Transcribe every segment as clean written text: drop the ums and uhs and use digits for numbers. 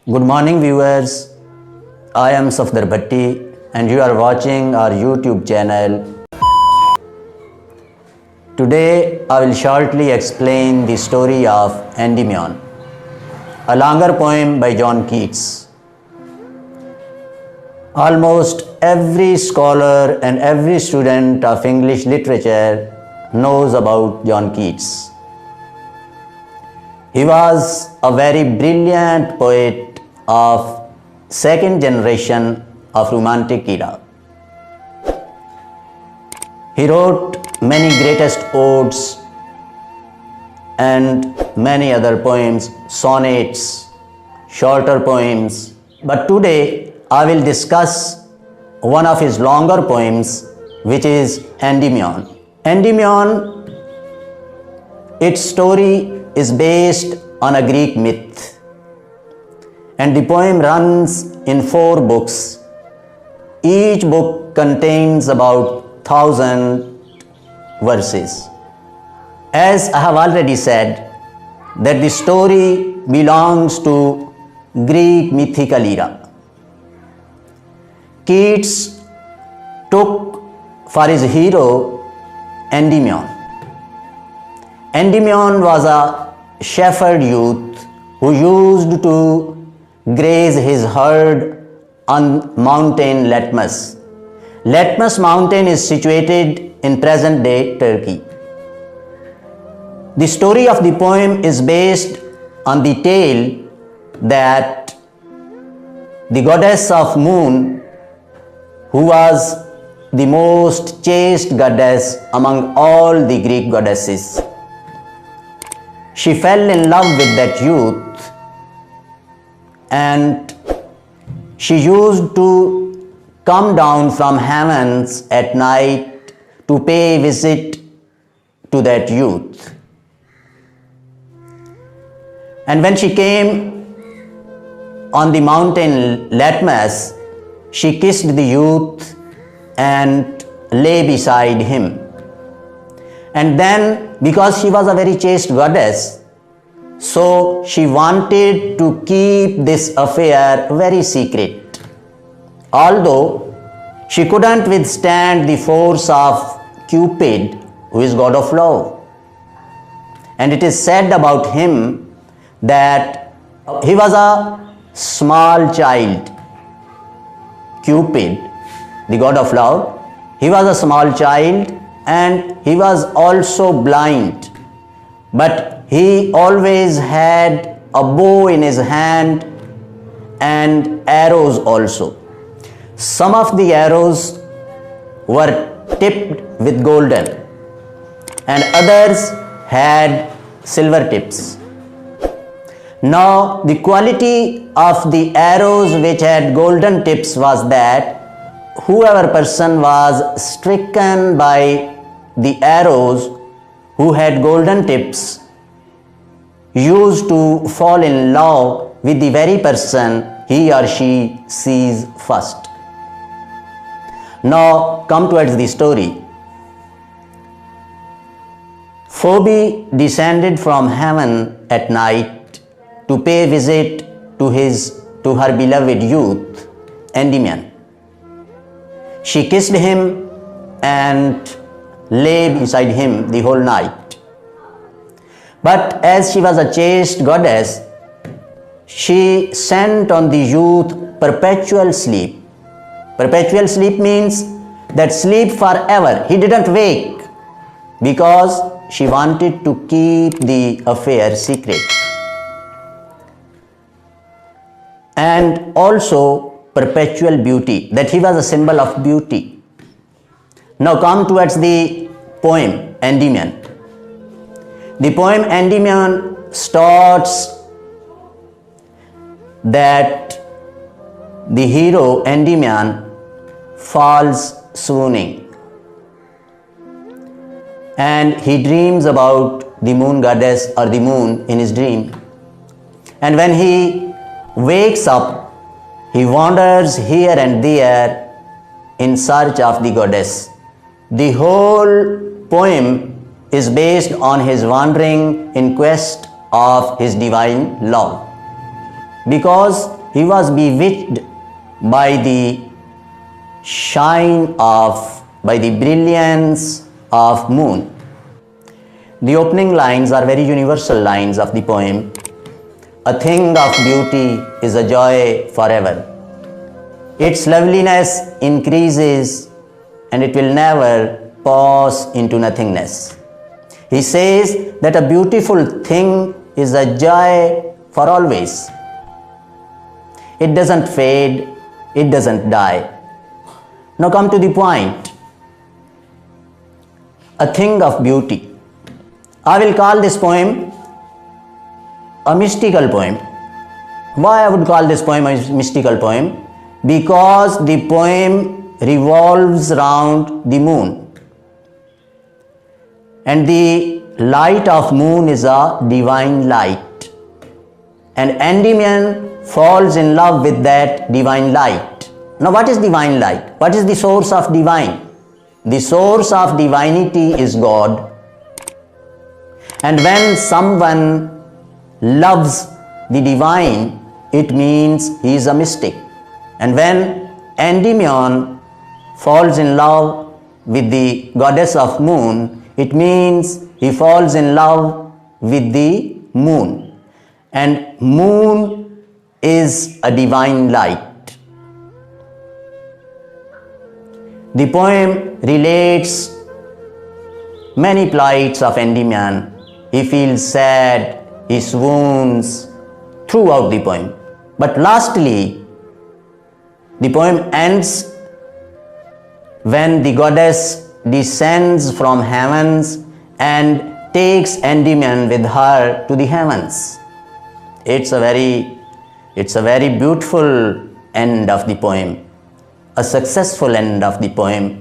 Good morning viewers, I am Safdar Bhatti and you are watching our YouTube channel. Today I will shortly explain the story of Endymion, a longer poem by John Keats. Almost every scholar and every student of English literature knows about John Keats. He was a very brilliant poet of second generation of Romantic era. He wrote many greatest odes and many other poems, sonnets, shorter poems. But today I will discuss one of his longer poems, which is Endymion. Endymion, its story is based on a Greek myth, and the poem runs in 4 books. Each book contains about 1,000 verses. As I have already said, that the story belongs to Greek mythical era. Keats took for his hero Endymion. Endymion was a shepherd youth who used to graze his herd on mountain Latmus. Latmus mountain is situated in present-day Turkey. The story of the poem is based on the tale that the goddess of moon, who was the most chaste goddess among all the Greek goddesses, she fell in love with that youth, and she used to come down from heavens at night to pay visit to that youth. And when she came on the mountain Latmus, she kissed the youth and lay beside him. And then, because she was a very chaste goddess, so she wanted to keep this affair very secret. Although she couldn't withstand the force of Cupid, who is god of love. And it is said about him that he was a small child. Cupid, the god of love, he was a small child and he was also blind, but he always had a bow in his hand and arrows also. Some of the arrows were tipped with golden and others had silver tips. Now the quality of the arrows which had golden tips was that whoever person was stricken by the arrows who had golden tips used to fall in love with the very person he or she sees first. Now come towards the story. Phoebe descended from heaven at night to pay visit to her beloved youth, Endymion. She kissed him and lay beside him the whole night. But as she was a chaste goddess, she sent on the youth perpetual sleep. Perpetual sleep means that sleep forever. He didn't wake because she wanted to keep the affair secret. And also perpetual beauty, that he was a symbol of beauty. Now come towards the poem Endymion. The poem Endymion starts that the hero Endymion falls swooning and he dreams about the moon goddess or the moon in his dream. And when he wakes up, he wanders here and there in search of the goddess. The whole poem is based on his wandering in quest of his divine love. because he was bewitched by the by the brilliance of moon. The opening lines are very universal lines of the poem. A thing of beauty is a joy forever. Its loveliness increases and it will never pass into nothingness. He says that a beautiful thing is a joy for always. It doesn't fade, it doesn't die. Now come to the point. A thing of beauty. I will call this poem a mystical poem. Why I would call this poem a mystical poem? Because the poem revolves around the moon. And the light of moon is a divine light. And Endymion falls in love with that divine light. Now what is divine light? What is the source of divine? The source of divinity is God. And when someone loves the divine, it means he is a mystic. And when Endymion falls in love with the goddess of moon, it means he falls in love with the moon. And moon is a divine light. The poem relates many plights of Endymion. He feels sad, he swoons throughout the poem. But lastly, the poem ends when the goddess descends from heavens and takes Endymion with her to the heavens. It's a very beautiful end of the poem, a successful end of the poem.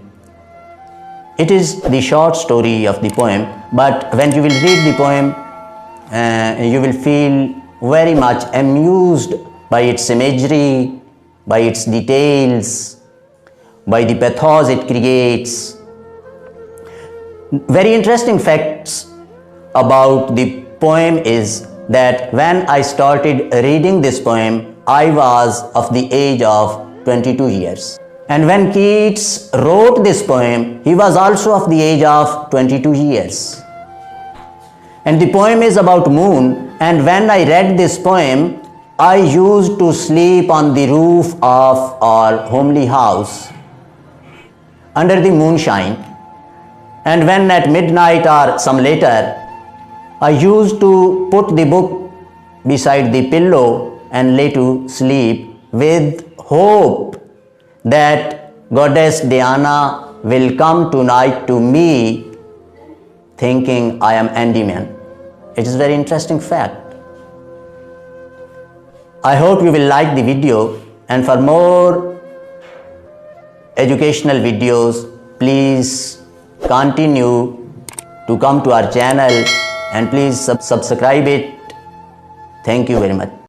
It is the short story of the poem, but when you will read the poem, you will feel very much amused by its imagery, by its details, by the pathos it creates. Very interesting facts about the poem is that when I started reading this poem, I was of the age of 22 years. And when Keats wrote this poem, he was also of the age of 22 years. And the poem is about moon, and when I read this poem, I used to sleep on the roof of our homely house under the moonshine. And when at midnight or some later, I used to put the book beside the pillow and lay to sleep with hope that Goddess Diana will come tonight to me, thinking I am Endymion. It is a very interesting fact. I hope you will like the video, and for more educational videos, please continue to come to our channel and please subscribe it. Thank you very much.